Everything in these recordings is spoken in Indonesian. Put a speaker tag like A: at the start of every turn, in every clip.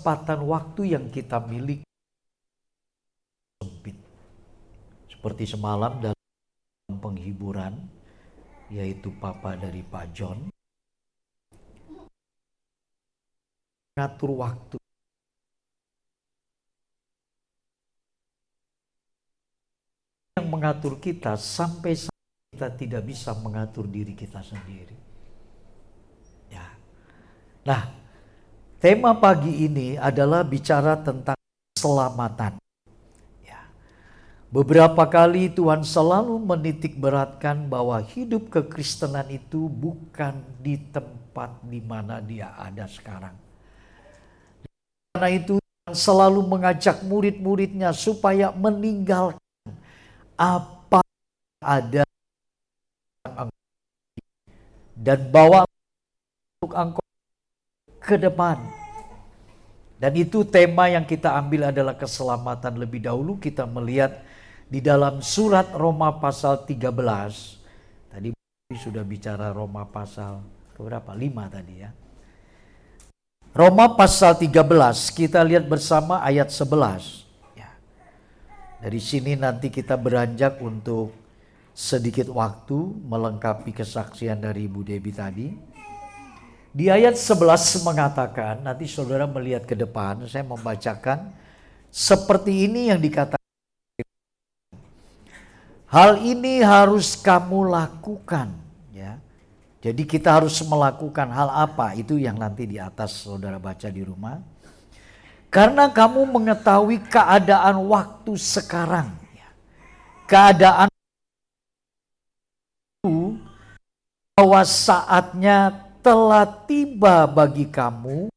A: kesempatan waktu yang kita miliki sempit. Seperti semalam dalam penghiburan, yaitu Papa dari Pak John, mengatur waktu. Yang mengatur kita sampai kita tidak bisa mengatur diri kita sendiri. Ya. Nah, tema pagi ini adalah bicara tentang keselamatan. Ya. Beberapa kali Tuhan selalu menitik beratkan bahwa hidup kekristenan itu bukan di tempat di mana dia ada sekarang. Karena itu Tuhan selalu mengajak murid-muridnya supaya meninggalkan apa ada dan bawa untuk engkau ke depan. Dan itu tema yang kita ambil adalah keselamatan. Lebih dahulu kita melihat di dalam surat Roma pasal 13. Tadi sudah bicara Roma pasal berapa? 5 tadi ya. Roma pasal 13, kita lihat bersama ayat 11. Ya. Dari sini nanti kita beranjak untuk sedikit waktu melengkapi kesaksian dari Ibu Debbie tadi. Di ayat 11 mengatakan, nanti saudara melihat ke depan, saya membacakan seperti ini yang dikatakan. Hal ini harus kamu lakukan, ya. Jadi kita harus melakukan hal apa? Itu yang nanti di atas saudara baca di rumah. Karena kamu mengetahui keadaan waktu sekarang, ya. Keadaan itu bahwa saatnya telah tiba bagi kamu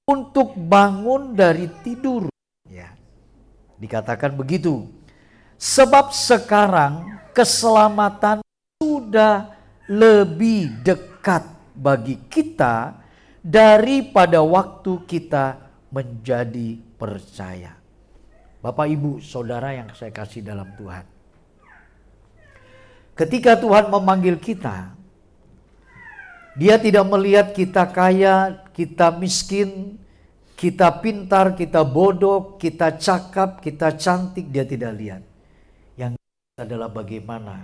A: untuk bangun dari tidur. Ya. Dikatakan begitu. Sebab sekarang keselamatan sudah lebih dekat bagi kita daripada waktu kita menjadi percaya. Bapak, Ibu, Saudara yang saya kasih dalam Tuhan. Ketika Tuhan memanggil kita, Dia tidak melihat kita kaya, kita miskin, kita pintar, kita bodoh, kita cakap, kita cantik. Dia tidak lihat. Yang adalah bagaimana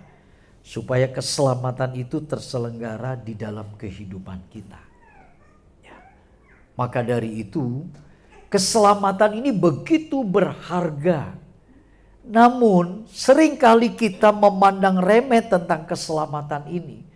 A: supaya keselamatan itu terselenggara di dalam kehidupan kita. Ya. Maka dari itu, keselamatan ini begitu berharga. Namun, seringkali kita memandang remeh tentang keselamatan ini.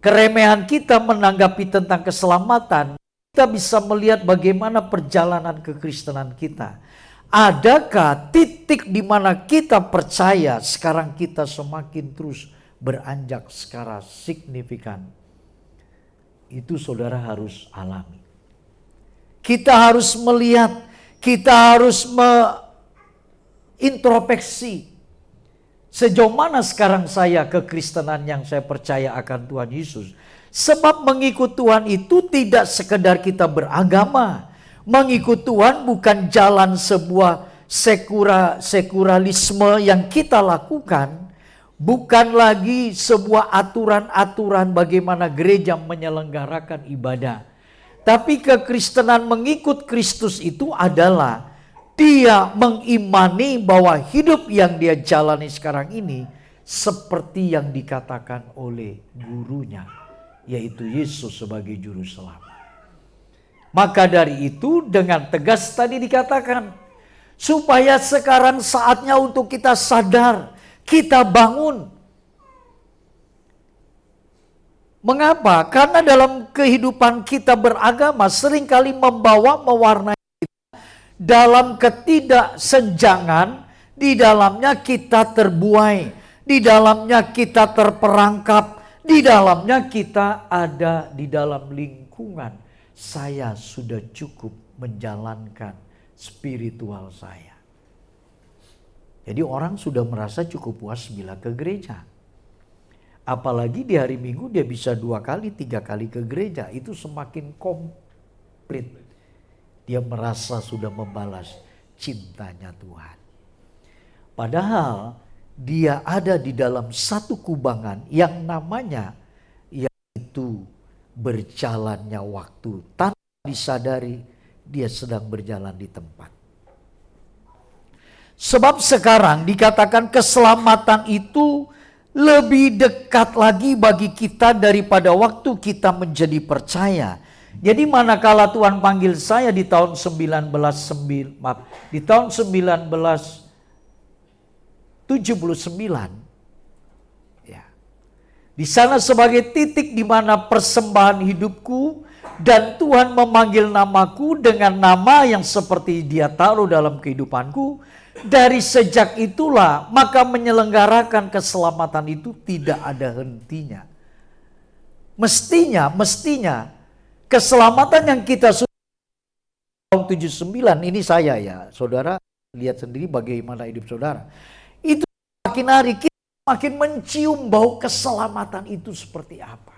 A: Keremehan kita menanggapi tentang keselamatan, kita bisa melihat bagaimana perjalanan kekristenan kita. Adakah titik di mana kita percaya sekarang kita semakin terus beranjak secara signifikan? Itu saudara harus alami. Kita harus melihat, kita harus introspeksi. Sejauh mana sekarang saya kekristenan yang saya percaya akan Tuhan Yesus. Sebab mengikut Tuhan itu tidak sekedar kita beragama. Mengikut Tuhan bukan jalan sebuah sekularilisme yang kita lakukan. Bukan lagi sebuah aturan-aturan bagaimana gereja menyelenggarakan ibadah. Tapi kekristenan mengikut Kristus itu adalah dia mengimani bahwa hidup yang dia jalani sekarang ini seperti yang dikatakan oleh gurunya, yaitu Yesus sebagai juru selamat. Maka dari itu dengan tegas tadi dikatakan, supaya sekarang saatnya untuk kita sadar, kita bangun. Mengapa? Karena dalam kehidupan kita beragama seringkali mewarnai dalam ketidaksenjangan, di dalamnya kita terbuai, di dalamnya kita terperangkap, di dalamnya kita ada di dalam lingkungan. Saya sudah cukup menjalankan spiritual saya. Jadi orang sudah merasa cukup puas bila ke gereja. Apalagi di hari Minggu dia bisa 2 kali, 3 kali ke gereja. Itu semakin komplit. Dia merasa sudah membalas cintanya Tuhan. Padahal dia ada di dalam satu kubangan yang namanya yaitu berjalannya waktu tanpa disadari dia sedang berjalan di tempat. Sebab sekarang dikatakan keselamatan itu lebih dekat lagi bagi kita daripada waktu kita menjadi percaya. Jadi manakala Tuhan panggil saya di tahun 1979, ya, di sana sebagai titik di mana persembahan hidupku, dan Tuhan memanggil namaku dengan nama yang seperti Dia taruh dalam kehidupanku. Dari sejak itulah maka menyelenggarakan keselamatan itu tidak ada hentinya. Mestinya keselamatan yang kita sudah tahun 79 ini, saya ya, saudara lihat sendiri bagaimana hidup saudara. Itu makin hari kita makin mencium bau keselamatan itu seperti apa.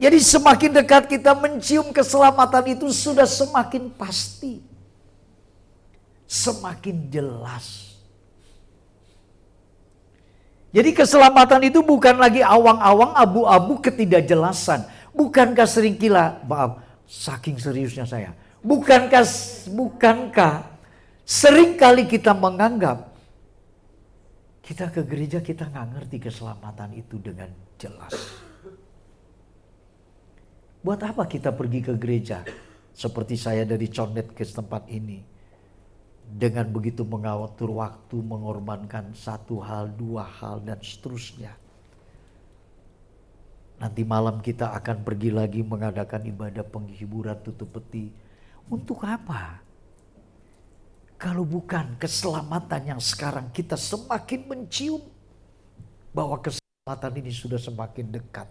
A: Jadi semakin dekat kita mencium keselamatan itu sudah semakin pasti. Semakin jelas. Jadi keselamatan itu bukan lagi awang-awang, abu-abu, ketidakjelasan. Bukankah saking seriusnya saya. Bukankah seringkali kita menganggap kita ke gereja kita nggak ngerti keselamatan itu dengan jelas. Buat apa kita pergi ke gereja? Seperti saya dari Condet ke tempat ini. Dengan begitu mengatur waktu, mengorbankan satu hal, dua hal, dan seterusnya. Nanti malam kita akan pergi lagi mengadakan ibadah penghiburan tutup peti. Untuk apa? Kalau bukan keselamatan yang sekarang kita semakin mencium bahwa keselamatan ini sudah semakin dekat.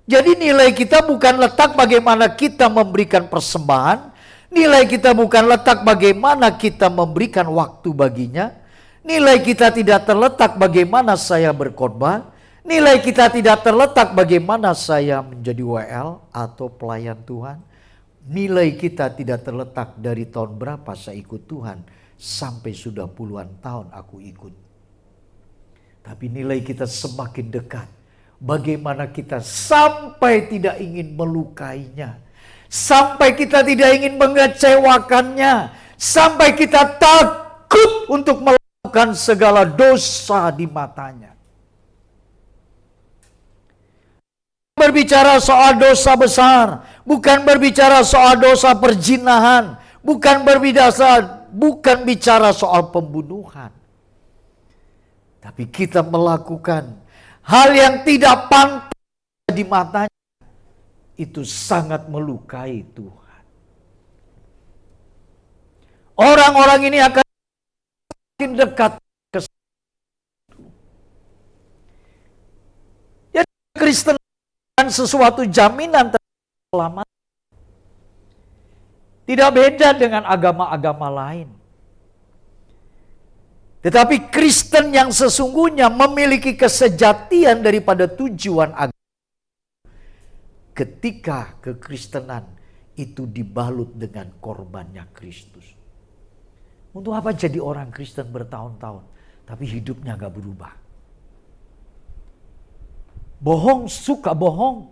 A: Jadi nilai kita bukan letak bagaimana kita memberikan persembahan. Nilai kita bukan letak bagaimana kita memberikan waktu baginya. Nilai kita tidak terletak bagaimana saya berkhotbah. Nilai kita tidak terletak bagaimana saya menjadi WL atau pelayan Tuhan. Nilai kita tidak terletak dari tahun berapa saya ikut Tuhan sampai sudah puluhan tahun aku ikut. Tapi nilai kita semakin dekat. Bagaimana kita sampai tidak ingin melukainya. Sampai kita tidak ingin mengecewakannya. Sampai kita takut untuk melakukan segala dosa di matanya. Berbicara soal dosa besar. Bukan berbicara soal dosa perzinahan. Bukan bicara soal pembunuhan. Tapi kita melakukan hal yang tidak pantas di matanya. Itu sangat melukai Tuhan. Orang-orang ini akan semakin dekat ke jadi Kristen bukan sesuatu jaminan selamat. Tidak beda dengan agama-agama lain. Tetapi Kristen yang sesungguhnya memiliki kesejatian daripada tujuan agama. Ketika kekristenan itu dibalut dengan korbannya Kristus. Untuk apa jadi orang Kristen bertahun-tahun, tapi hidupnya gak berubah? Bohong, suka bohong.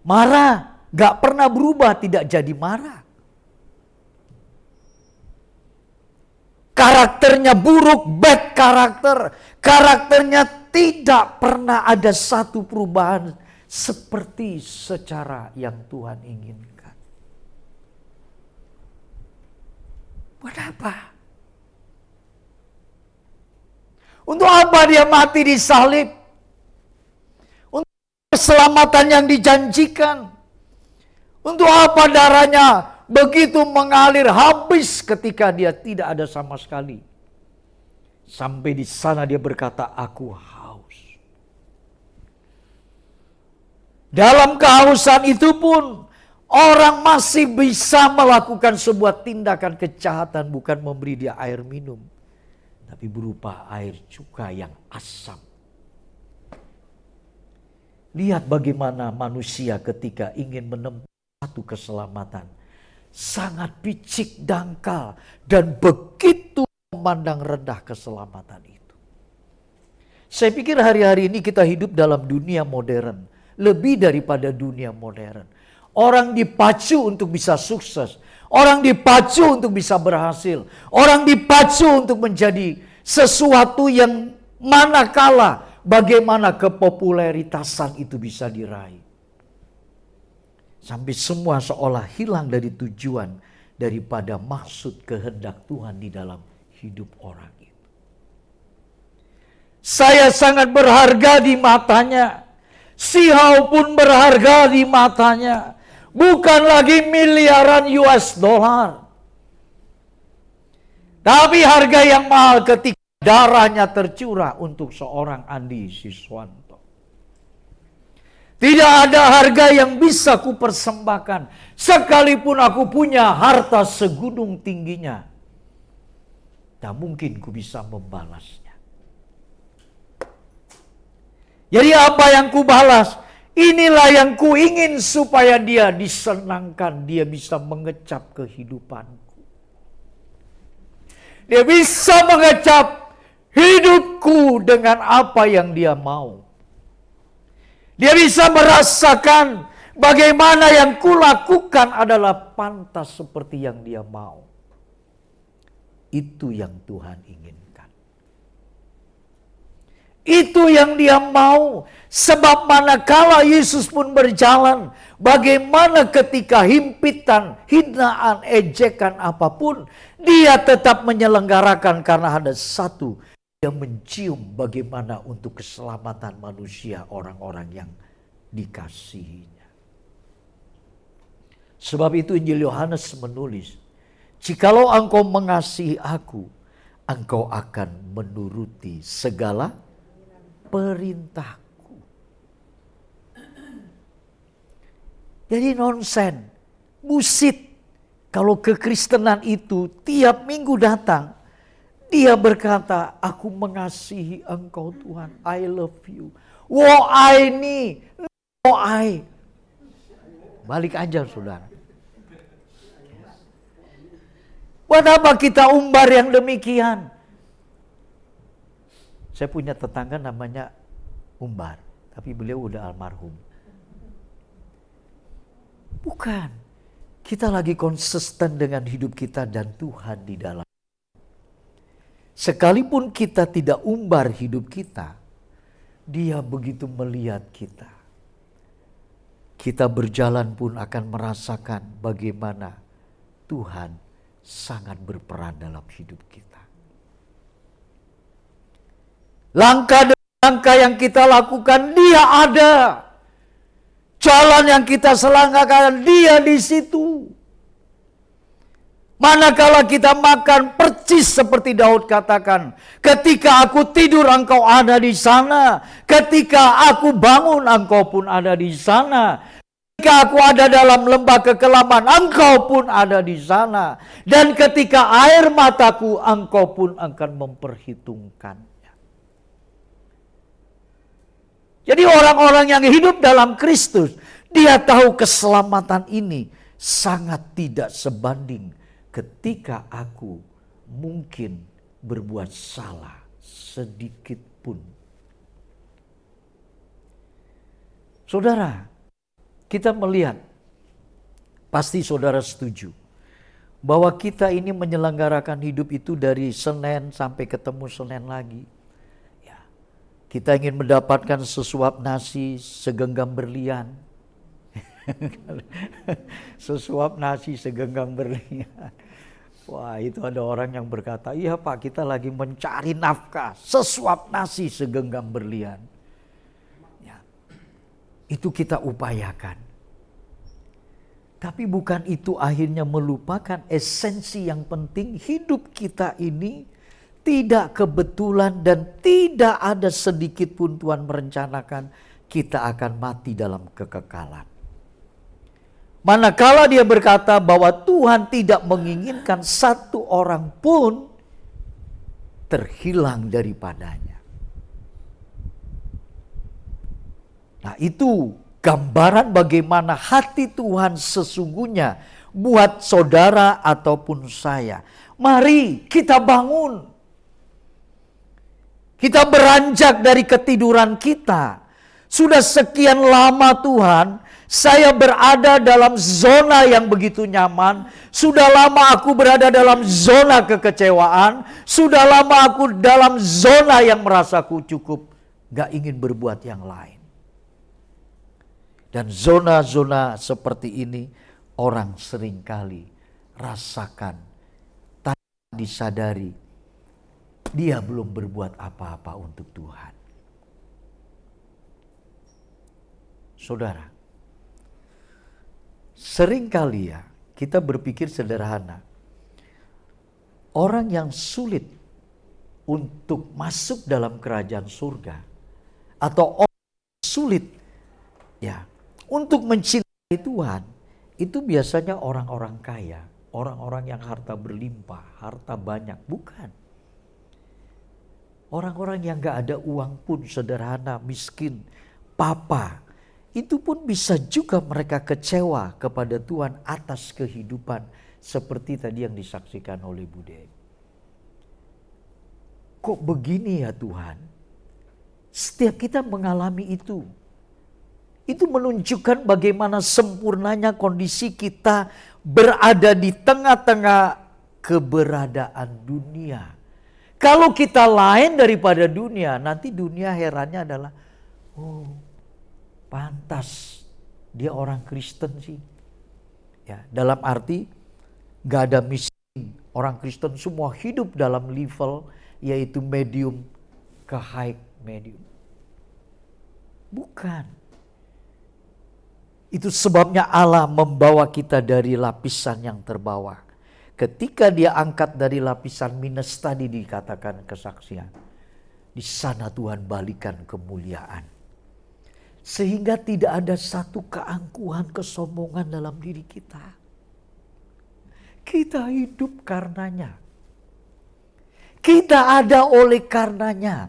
A: Marah, gak pernah berubah, tidak jadi marah. Karakternya buruk, bad karakter. Karakternya tidak pernah ada satu perubahan seperti secara yang Tuhan inginkan. Buat apa? Untuk apa dia mati di salib? Untuk keselamatan yang dijanjikan. Untuk apa darahnya begitu mengalir habis ketika dia tidak ada sama sekali. Sampai di sana dia berkata, aku haus. Dalam kehausan itu pun orang masih bisa melakukan sebuah tindakan kejahatan, bukan memberi dia air minum, tapi berupa air cuka yang asam. Lihat bagaimana manusia ketika ingin menempuh satu keselamatan sangat picik, dangkal, dan begitu memandang rendah keselamatan itu. Saya pikir hari-hari ini kita hidup dalam dunia modern. lebih daripada dunia modern. Orang dipacu untuk bisa sukses. Orang dipacu untuk bisa berhasil. Orang dipacu untuk menjadi sesuatu yang manakala bagaimana kepopuleritasan itu bisa diraih. Sampai semua seolah hilang dari tujuan daripada maksud kehendak Tuhan di dalam hidup orang itu. Saya sangat berharga di matanya. Si Hao pun berharga di matanya. Bukan lagi miliaran US dollar. Tapi harga yang mahal ketika darahnya tercurah untuk seorang Andi Siswanto. Tidak ada harga yang bisa kupersembahkan. Sekalipun aku punya harta segunung tingginya, tak mungkin ku bisa membalasnya. Jadi apa yang ku balas? Inilah yang ku ingin supaya dia disenangkan. Dia bisa mengecap kehidupanku. Dia bisa mengecap hidupku dengan apa yang dia mau. Dia bisa merasakan bagaimana yang kulakukan adalah pantas seperti yang dia mau. Itu yang Tuhan inginkan. Itu yang dia mau. Sebab manakala Yesus pun berjalan, bagaimana ketika himpitan, hinaan, ejekan apapun, dia tetap menyelenggarakan karena ada satu. Dia mencium bagaimana untuk keselamatan manusia, orang-orang yang dikasihinya. Sebab itu Injil Yohanes menulis, jikalau engkau mengasihi aku, engkau akan menuruti segala perintahku. Jadi nonsen, busit. Kalau kekristenan itu tiap minggu datang, dia berkata, aku mengasihi engkau Tuhan. I love you. Wo I ni. No I. Balik aja saudara. Buat apa kita umbar yang demikian? Saya punya tetangga namanya Umbar. Tapi beliau udah almarhum. Bukan. Kita lagi konsisten dengan hidup kita dan Tuhan di dalam. Sekalipun kita tidak umbar hidup kita, dia begitu melihat kita. Kita berjalan pun akan merasakan bagaimana Tuhan sangat berperan dalam hidup kita. Langkah demi langkah yang kita lakukan, dia ada. Jalan yang kita selangkahkan, dia di situ. Manakala kita makan, percis seperti Daud katakan, ketika aku tidur engkau ada di sana, ketika aku bangun engkau pun ada di sana, ketika aku ada dalam lembah kekelaman engkau pun ada di sana, dan ketika air mataku engkau pun akan memperhitungkannya. Jadi orang-orang yang hidup dalam Kristus, dia tahu keselamatan ini sangat tidak sebanding ketika aku mungkin berbuat salah sedikit pun. Saudara, kita melihat, pasti saudara setuju, bahwa kita ini menyelenggarakan hidup itu dari Senin sampai ketemu Senin lagi. Ya, kita ingin mendapatkan sesuap nasi segenggam berlian. Sesuap nasi segenggam berlian. Wah, itu ada orang yang berkata, iya Pak, kita lagi mencari nafkah, sesuap nasi segenggam berlian. Ya, itu kita upayakan. Tapi bukan itu akhirnya melupakan esensi yang penting. Hidup kita ini tidak kebetulan dan tidak ada sedikit pun Tuhan merencanakan kita akan mati dalam kekekalan. Manakala dia berkata bahwa Tuhan tidak menginginkan satu orang pun terhilang daripadanya. Nah, itu gambaran bagaimana hati Tuhan sesungguhnya buat saudara ataupun saya. Mari kita bangun. Kita beranjak dari ketiduran kita. Sudah sekian lama Tuhan, saya berada dalam zona yang begitu nyaman. Sudah lama aku berada dalam zona kekecewaan. Sudah lama aku dalam zona yang merasa aku cukup. Gak ingin berbuat yang lain. Dan zona-zona seperti ini orang seringkali rasakan tanpa disadari. Dia belum berbuat apa-apa untuk Tuhan. Saudara, seringkali ya kita berpikir sederhana. Orang yang sulit untuk masuk dalam kerajaan surga atau orang yang sulit ya untuk mencintai Tuhan itu biasanya orang-orang kaya, orang-orang yang harta berlimpah, harta banyak, bukan. Orang-orang yang gak ada uang pun sederhana, miskin, papa. Itu pun bisa juga mereka kecewa kepada Tuhan atas kehidupan seperti tadi yang disaksikan oleh Bude. Kok begini ya Tuhan? Setiap kita mengalami itu. Itu menunjukkan bagaimana sempurnanya kondisi kita berada di tengah-tengah keberadaan dunia. Kalau kita lain daripada dunia, nanti dunia herannya adalah, oh, pantas dia orang Kristen sih. Ya, dalam arti gak ada miskin. Orang Kristen semua hidup dalam level yaitu medium ke high medium. Bukan. Itu sebabnya Allah membawa kita dari lapisan yang terbawah. Ketika dia angkat dari lapisan minus tadi dikatakan kesaksian. Di sana Tuhan balikan kemuliaan. Sehingga tidak ada satu keangkuhan, kesombongan dalam diri kita. Kita hidup karenanya. Kita ada oleh karenanya.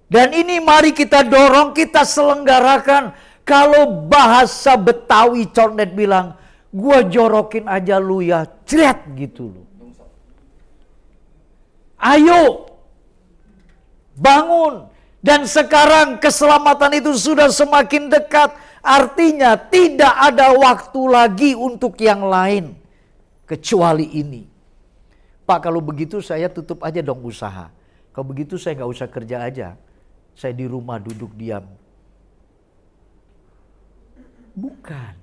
A: Dan ini mari kita dorong, kita selenggarakan. Kalau bahasa Betawi Condet bilang, gua jorokin aja lu ya, cret gitu loh. Ayo, bangun. Dan sekarang keselamatan itu sudah semakin dekat. Artinya tidak ada waktu lagi untuk yang lain. Kecuali ini. Pak, kalau begitu saya tutup aja dong usaha. Kalau begitu saya gak usah kerja aja. Saya di rumah duduk diam. Bukan.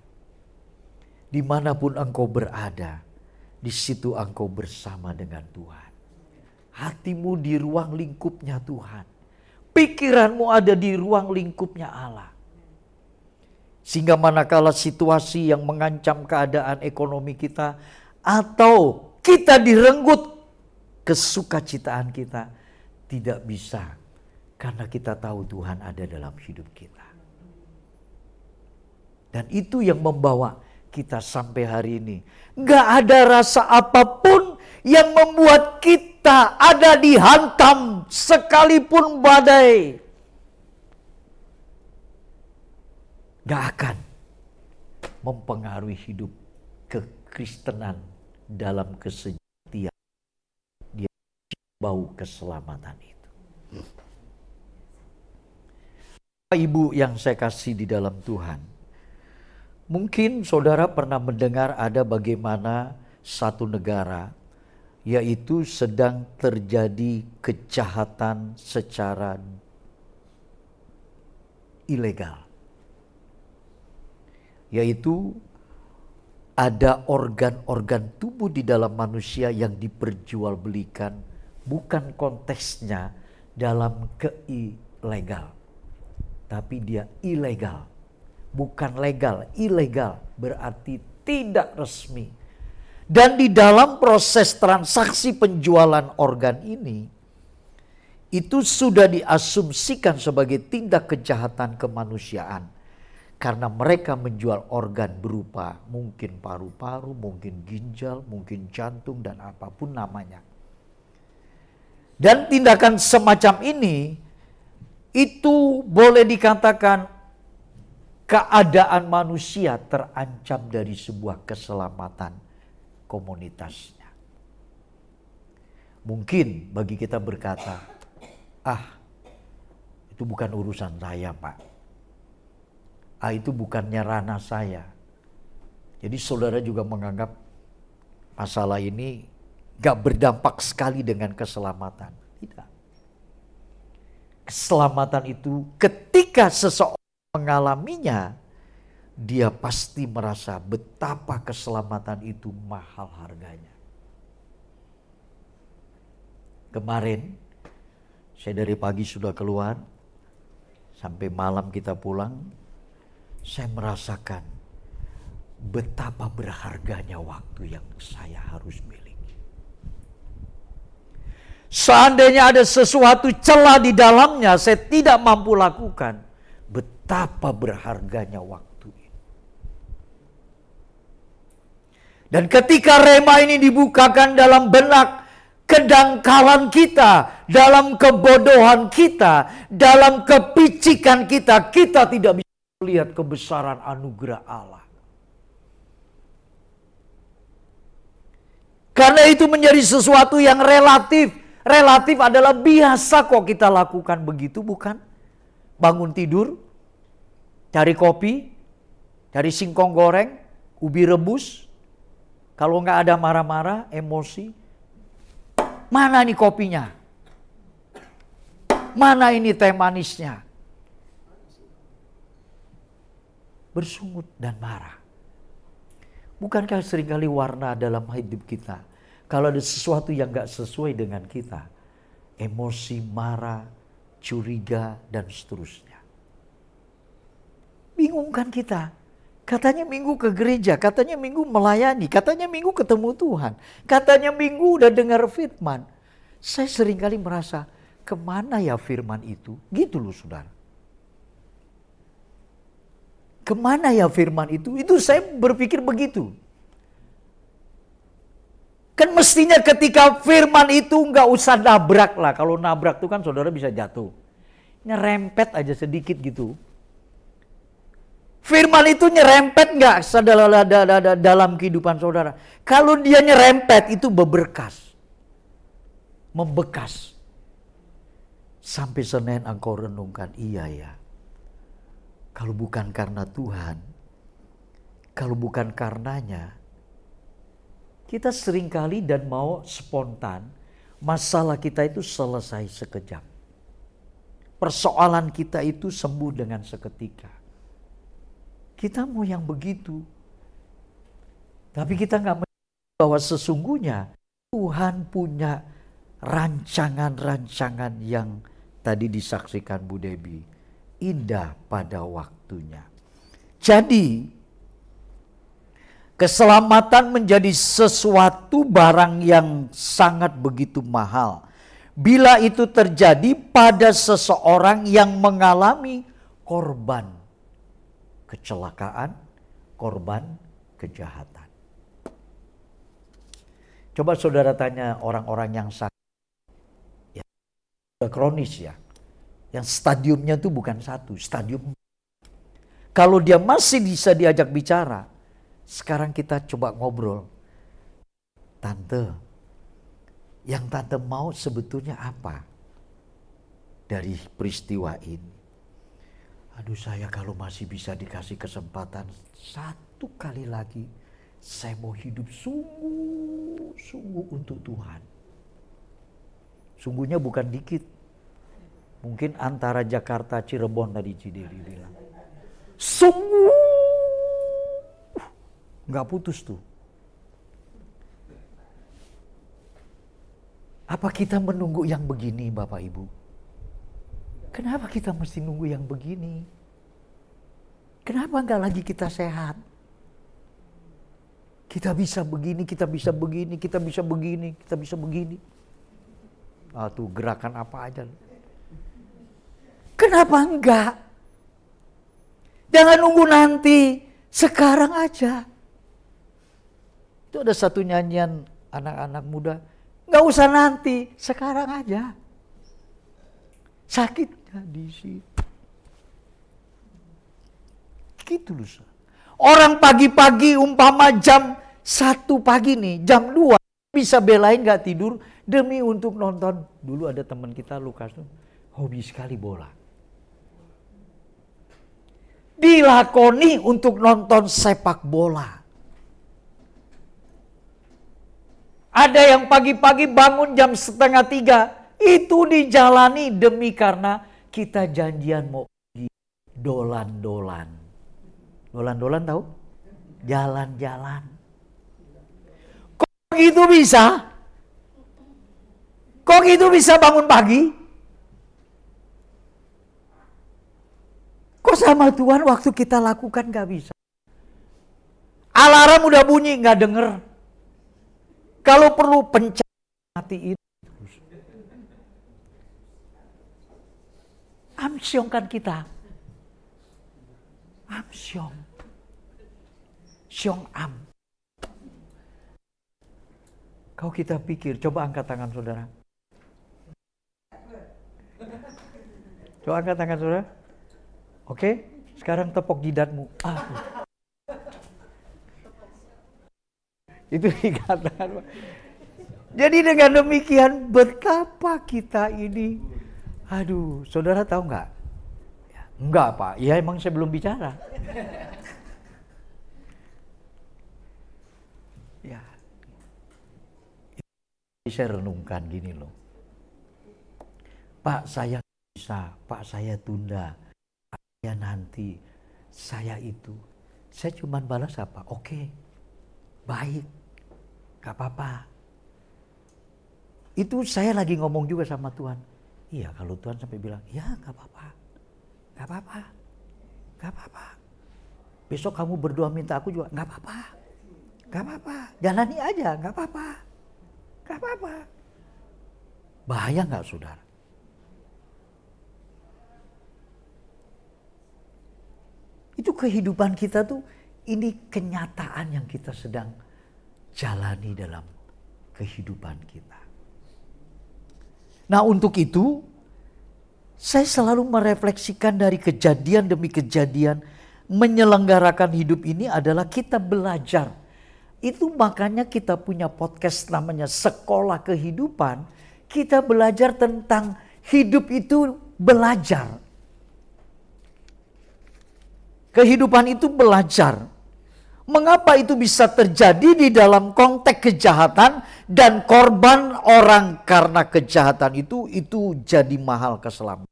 A: Dimanapun engkau berada, di situ engkau bersama dengan Tuhan. Hatimu di ruang lingkupnya Tuhan. Pikiranmu ada di ruang lingkupnya Allah. Sehingga manakala situasi yang mengancam keadaan ekonomi kita, atau kita direnggut kesukacitaan kita, tidak bisa. Karena kita tahu Tuhan ada dalam hidup kita. Dan itu yang membawa kita sampai hari ini. Gak ada rasa apapun yang membuat kita ada dihantam sekalipun badai. Gak akan mempengaruhi hidup kekristenan dalam kesejatian. Dia bau keselamatan itu. Bapak Ibu yang saya kasih di dalam Tuhan. Mungkin saudara pernah mendengar ada bagaimana satu negara yaitu sedang terjadi kejahatan secara ilegal. Yaitu ada organ-organ tubuh di dalam manusia yang diperjualbelikan, bukan konteksnya dalam keilegal, tapi dia ilegal. Bukan legal, ilegal berarti tidak resmi. Dan di dalam proses transaksi penjualan organ ini, itu sudah diasumsikan sebagai tindak kejahatan kemanusiaan. Karena mereka menjual organ berupa mungkin paru-paru, mungkin ginjal, mungkin jantung, dan apapun namanya. Dan tindakan semacam ini, itu boleh dikatakan keadaan manusia terancam dari sebuah keselamatan komunitasnya. Mungkin bagi kita berkata, Itu bukan urusan saya, Pak. Itu bukannya ranah saya. Jadi saudara juga menganggap masalah ini gak berdampak sekali dengan keselamatan. Tidak. Keselamatan itu ketika seseorang mengalaminya, dia pasti merasa betapa keselamatan itu mahal harganya. Kemarin, saya dari pagi sudah keluar, sampai malam kita pulang, saya merasakan betapa berharganya waktu yang saya harus miliki. Seandainya ada sesuatu celah di dalamnya, saya tidak mampu lakukan. Betapa berharganya waktu ini. Dan ketika rema ini dibukakan dalam benak kedangkalan kita, dalam kebodohan kita, dalam kepicikan kita, kita tidak bisa melihat kebesaran anugerah Allah. Karena itu menjadi sesuatu yang relatif. Relatif adalah biasa kok kita lakukan begitu, bukan? Bangun tidur, cari kopi, cari singkong goreng, ubi rebus. Kalau nggak ada marah-marah, emosi. Mana nih kopinya? Mana ini teh manisnya? Bersungut dan marah. Bukankah seringkali warna dalam hidup kita, kalau ada sesuatu yang gak sesuai dengan kita, emosi, marah, curiga, dan seterusnya. Bingung kan kita? Katanya minggu ke gereja, katanya minggu melayani, katanya minggu ketemu Tuhan, katanya minggu udah dengar firman. Saya seringkali merasa, kemana ya firman itu? Gitu loh saudara. Kemana ya firman itu? Itu saya berpikir begitu. Kan mestinya ketika firman itu nggak usah nabrak lah. Kalau nabrak itu kan saudara bisa jatuh. Nyerempet aja sedikit gitu. Firman itu nyerempet nggak dalam kehidupan saudara? Kalau dia nyerempet itu beberkas. Membekas. Sampai Senin engkau renungkan, iya ya. Kalau bukan karena Tuhan, kalau bukan karenanya, kita seringkali dan mau spontan, masalah kita itu selesai sekejap. Persoalan kita itu sembuh dengan seketika. Kita mau yang begitu. Tapi kita nggak mengerti bahwa sesungguhnya Tuhan punya rancangan-rancangan yang tadi disaksikan Bu Debbie. Indah pada waktunya. Jadi keselamatan menjadi sesuatu barang yang sangat begitu mahal. Bila itu terjadi pada seseorang yang mengalami korban kecelakaan, korban kejahatan. Coba saudara tanya orang-orang yang sakit, ya, kronis ya. Yang stadiumnya itu bukan satu, stadium. Kalau dia masih bisa diajak bicara, sekarang kita coba ngobrol. Tante, yang tante mau sebetulnya apa dari peristiwa ini? Aduh, saya kalau masih bisa dikasih kesempatan satu kali lagi, saya mau hidup sungguh-sungguh untuk Tuhan. Sungguhnya bukan dikit. Mungkin antara Jakarta, Cirebon tadi Cidewi bilang. Sungguh. Gak putus tuh. Apa kita menunggu yang begini Bapak Ibu? Kenapa kita mesti nunggu yang begini? Kenapa gak lagi kita sehat? Kita bisa begini, kita bisa begini, kita bisa begini, kita bisa begini. Tuh gerakan apa aja. Kenapa enggak? Jangan nunggu nanti, sekarang aja. Itu ada satu nyanyian anak-anak muda, enggak usah nanti, sekarang aja. Sakitnya di situ. Gitu loh. Orang pagi-pagi umpama jam 1 pagi nih, jam 2 bisa belain enggak tidur demi untuk nonton. Dulu ada teman kita Lukas tuh, hobi sekali bola. dilakoni untuk nonton sepak bola. Ada yang pagi-pagi bangun jam 2:30, itu dijalani demi karena kita janjian mau pergi dolan-dolan. Dolan-dolan tahu? Jalan-jalan. Kok gitu bisa? Kok gitu bisa bangun pagi? Kok sama Tuhan waktu kita lakukan gak bisa? Alarm udah bunyi gak denger. Kalau perlu pencet matiin. Amsyong kan kita. Amsyong. Syong am. Kalau kita pikir, coba angkat tangan saudara. Coba angkat tangan saudara. Oke, sekarang tepok jidatmu. Itu dikatakan. Jadi dengan demikian betapa kita ini, aduh, saudara tahu nggak? Enggak Pak, ya emang saya belum bicara. Ya, saya renungkan gini loh. Pak saya bisa, Pak saya tunda, Pak saya nanti, saya itu. Saya cuma balas apa? Oke, baik, gak apa-apa. Itu saya lagi ngomong juga sama Tuhan. Iya kalau Tuhan sampai bilang, ya gak apa-apa, gak apa-apa, gak apa-apa. Besok kamu berdoa minta aku juga, gak apa-apa, gak apa-apa. Jalani aja, gak apa-apa, gak apa-apa. Bahaya gak saudara? Itu kehidupan kita tuh, ini kenyataan yang kita sedang jalani dalam kehidupan kita. Nah untuk itu, saya selalu merefleksikan dari kejadian demi kejadian, menyelenggarakan hidup ini adalah kita belajar. Itu makanya kita punya podcast namanya Sekolah Kehidupan. Kita belajar tentang hidup itu belajar. Kehidupan itu belajar. Mengapa itu bisa terjadi di dalam konteks kejahatan dan korban orang karena kejahatan itu jadi mahal keselamatan.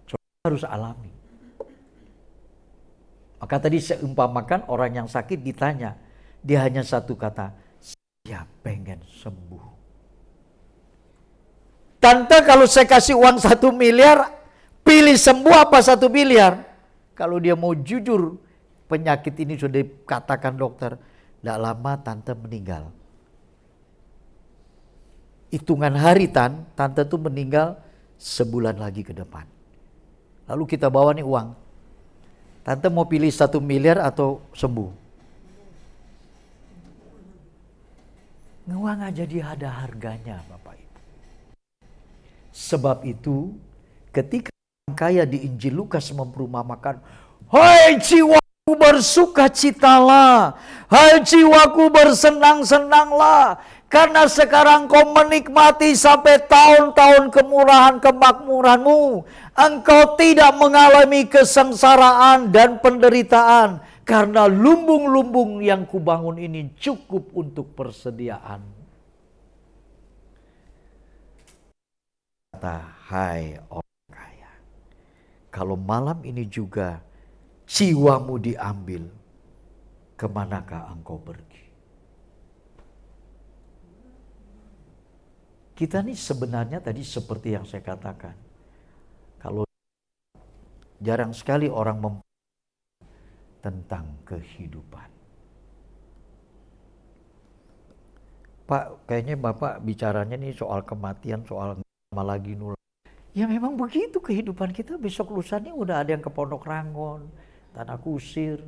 A: Coba harus alami. Maka tadi saya umpamakan orang yang sakit ditanya, dia hanya satu kata, saya pengen sembuh. Tante kalau saya kasih uang 1 miliar, pilih sembuh apa 1 miliar? Kalau dia mau jujur, penyakit ini sudah dikatakan dokter, tidak lama tante meninggal. Hitungan hari tante tuh meninggal sebulan lagi ke depan. Lalu kita bawa nih uang. Tante mau pilih 1 miliar atau sembuh? Uang aja dia ada harganya Bapak Ibu. Sebab itu ketika kaya di Injil Lukas memperumpamakan, hai jiwaku bersukacitalah, hai jiwaku bersenang-senanglah, karena sekarang kau menikmati sampai tahun-tahun kemurahan kemakmuranmu. Engkau tidak mengalami kesengsaraan dan penderitaan, karena lumbung-lumbung yang kubangun ini cukup untuk persediaan. Kata, hai orang kaya, kalau malam ini juga jiwamu diambil, kemanakah engkau pergi? Kita nih sebenarnya tadi seperti yang saya katakan, kalau jarang sekali orang tentang kehidupan. Pak, kayaknya Bapak bicaranya nih soal kematian, soal lama lagi nul. Ya memang begitu kehidupan kita, besok lusanya udah ada yang ke Pondok Rangon, Tanah Kusir.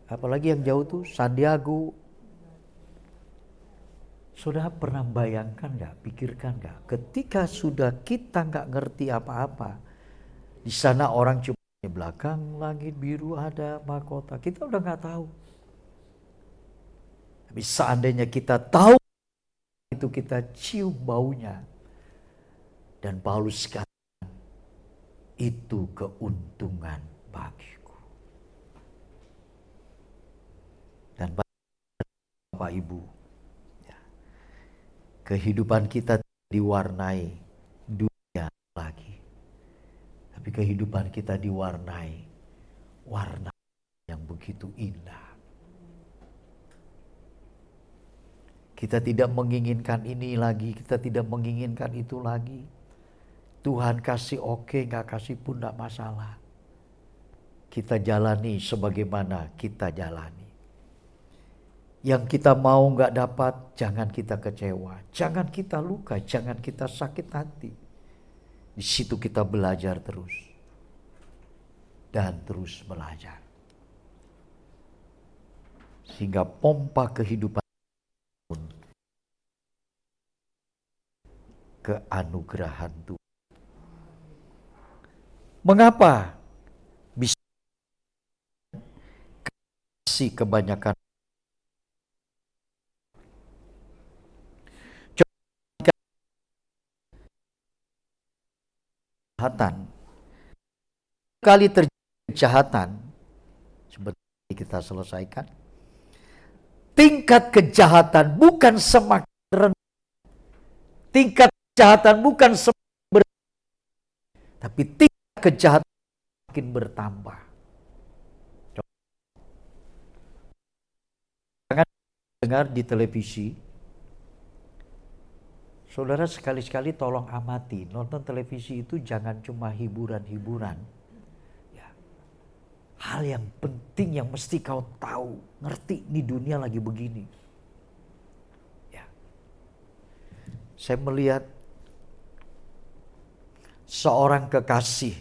A: Apalagi yang jauh tuh Sandiago. Sudah pernah bayangkan gak, pikirkan gak, ketika sudah kita gak ngerti apa-apa, di sana orang cuma di belakang langit biru ada mahkota, kita udah gak tahu. Tapi seandainya kita tahu itu, kita cium baunya. Dan Paulus katakan, itu keuntungan bagiku. Dan Bapak Ibu, ya, kehidupan kita diwarnai dunia lagi. Tapi kehidupan kita diwarnai warna yang begitu indah. Kita tidak menginginkan ini lagi, kita tidak menginginkan itu lagi. Tuhan kasih oke, gak kasih pun gak masalah. Kita jalani sebagaimana kita jalani. Yang kita mau gak dapat, jangan kita kecewa. Jangan kita luka, jangan kita sakit hati. Di situ kita belajar terus. Dan terus belajar. Sehingga pompa kehidupan keanugerahan Tuhan. Mengapa bisa kasih kebanyakan? Kejahatan. Kali terjadi kejahatan, sebentar kita selesaikan. Tingkat kejahatan bukan semakin rendah. Tingkat kejahatan bukan semakin bertambah. Tapi tingkat kejahatan makin bertambah. Jangan dengar di televisi. Saudara sekali-sekali tolong amati, nonton televisi itu jangan cuma hiburan-hiburan. Ya. Hal yang penting yang mesti kau tahu, ngerti di dunia lagi begini. Ya. Saya melihat seorang kekasih,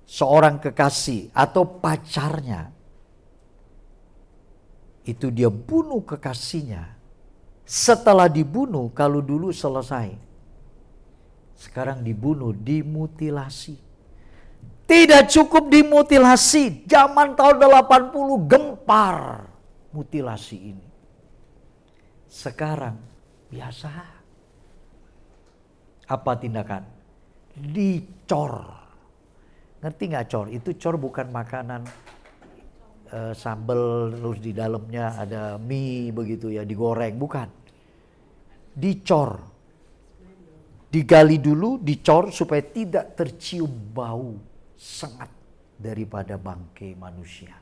A: seorang kekasih atau pacarnya, itu dia bunuh kekasihnya. Setelah dibunuh, kalau dulu selesai, sekarang dibunuh, dimutilasi. Tidak cukup dimutilasi, zaman tahun 80 gempar mutilasi ini. Sekarang biasa. Apa tindakan? Dicor. Ngerti gak cor? Itu cor bukan makanan sambal terus di dalamnya ada mie begitu ya, digoreng, bukan. Dicor. Digali dulu, dicor supaya tidak tercium bau sengat daripada bangkai manusia.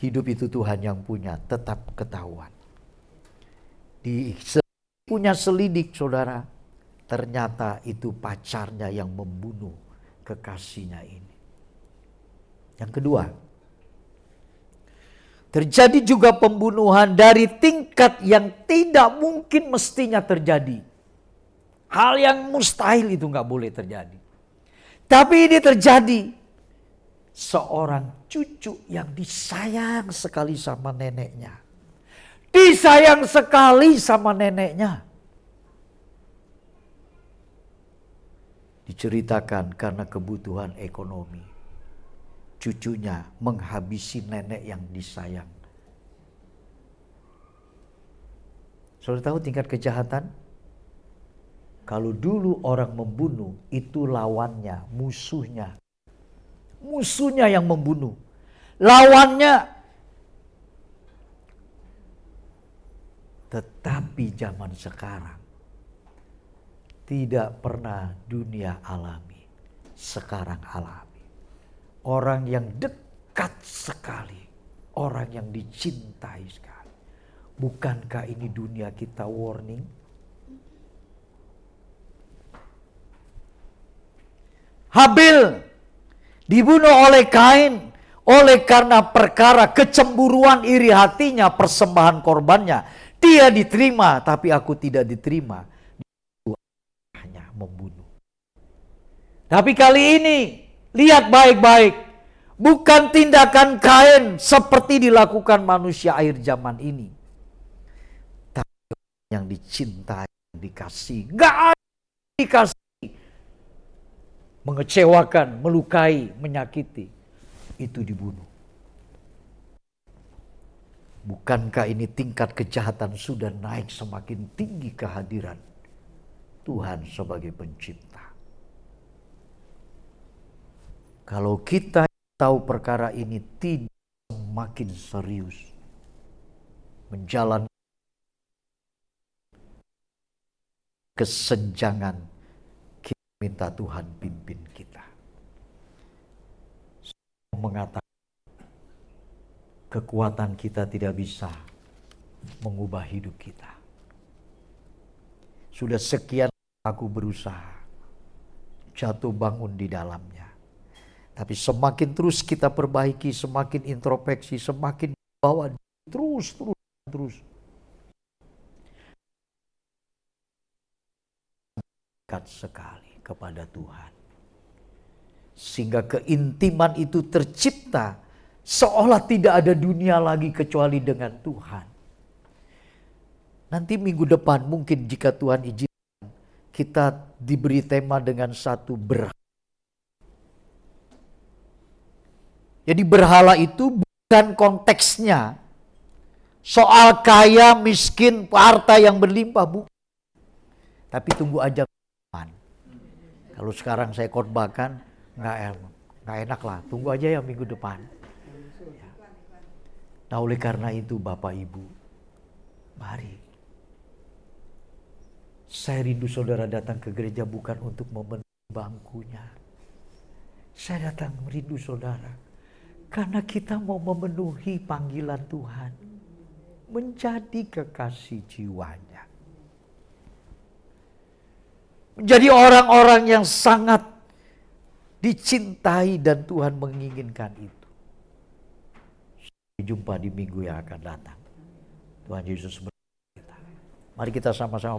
A: Hidup itu Tuhan yang punya, tetap ketahuan. Punya selidik saudara, ternyata itu pacarnya yang membunuh kekasihnya ini. Yang kedua, terjadi juga pembunuhan dari tingkat yang tidak mungkin mestinya terjadi. Hal yang mustahil itu gak boleh terjadi. Tapi ini terjadi. Seorang cucu yang disayang sekali sama neneknya. Disayang sekali sama neneknya. Diceritakan karena kebutuhan ekonomi. Cucunya menghabisi nenek yang disayang. Saudara tahu tingkat kejahatan? Kalau dulu orang membunuh, itu lawannya, musuhnya. Musuhnya yang membunuh. Lawannya. Tetapi zaman sekarang, tidak pernah dunia alami. Sekarang alami. Orang yang dekat sekali. Orang yang dicintai sekali. Bukankah ini dunia kita warning? Habil dibunuh oleh Kain. Oleh karena perkara kecemburuan iri hatinya, persembahan korbannya. Dia diterima tapi aku tidak diterima. Dia hanya membunuh. Tapi kali ini lihat baik-baik, bukan tindakan Kain seperti dilakukan manusia akhir zaman ini. Tapi yang dicintai, yang dikasih, gak ada yang dikasih. Mengecewakan, melukai, menyakiti, itu dibunuh. Bukankah ini tingkat kejahatan sudah naik semakin tinggi kehadiran Tuhan sebagai pencipta. Kalau kita tahu perkara ini, tidak semakin serius menjalankan kesenjangan, kita minta Tuhan pimpin kita. Saya mengatakan kekuatan kita tidak bisa mengubah hidup kita. Sudah sekian aku berusaha jatuh bangun di dalamnya. Tapi semakin terus kita perbaiki, semakin introspeksi, semakin bawa terus. Dekat sekali kepada Tuhan. Sehingga keintiman itu tercipta seolah tidak ada dunia lagi kecuali dengan Tuhan. Nanti minggu depan mungkin jika Tuhan izinkan, kita diberi tema dengan satu berhala. Jadi berhala itu bukan konteksnya soal kaya, miskin, harta yang berlimpah, bukan. Tapi tunggu aja Tuhan. Kalau sekarang saya khotbahkan nggak enak lah, tunggu aja ya minggu depan. Nah oleh karena itu Bapak Ibu, mari. Saya rindu saudara datang ke gereja bukan untuk memenuhi bangkunya. Saya datang rindu saudara karena kita mau memenuhi panggilan Tuhan. Menjadi kekasih jiwanya. Menjadi orang-orang yang sangat dicintai dan Tuhan menginginkan itu. Sampai jumpa di minggu yang akan datang. Tuhan Yesus berkata. Mari kita sama-sama